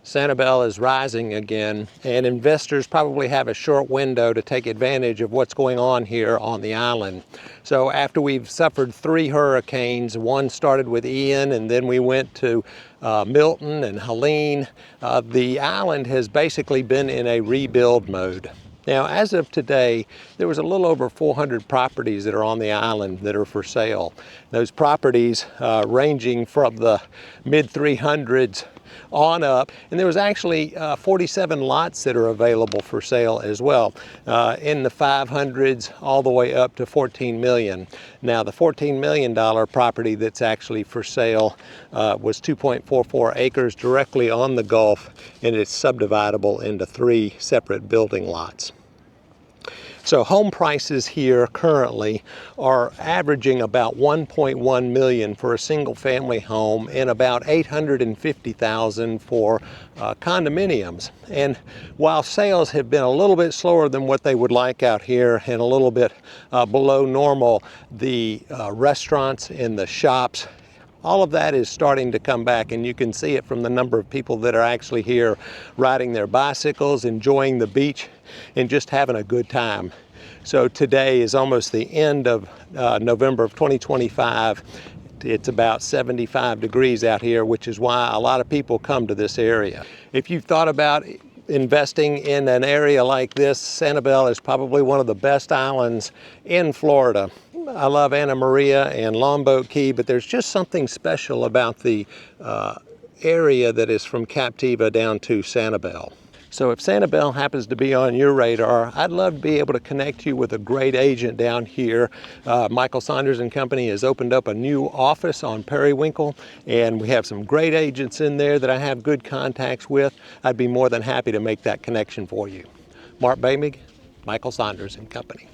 Sanibel is rising again, and investors probably have a short window to take advantage of what's going on here on the island. So after we've suffered 3 hurricanes, one started with Ian, and then we went to Milton and Helene, the island has basically been in a rebuild mode. Now, as of today, there was a little over 400 properties that are on the island that are for sale. Those properties ranging from the mid-300s on up, and there was actually 47 lots that are available for sale as well, in the 500s all the way up to 14 million. Now, the $14 million property that's actually for sale was 2.44 acres directly on the Gulf, and it's subdividable into 3 separate building lots. So home prices here currently are averaging about 1.1 million for a single family home and about 850,000 for condominiums. And while sales have been a little bit slower than what they would like out here and a little bit below normal, the restaurants and the shops, all of that is starting to come back, and you can see it from the number of people that are actually here riding their bicycles, enjoying the beach, and just having a good time. So today is almost the end of November of 2025. It's about 75 degrees out here, which is why a lot of people come to this area. If you've thought about investing in an area like this, Sanibel is probably one of the best islands in Florida. I love Anna Maria and Longboat Key, but there's just something special about the area that is from Captiva down to Sanibel. So if Sanibel happens to be on your radar, I'd love to be able to connect you with a great agent down here. Michael Saunders and Company has opened up a new office on Periwinkle, and we have some great agents in there that I have good contacts with. I'd be more than happy to make that connection for you. Mark Boehmig, Michael Saunders and Company.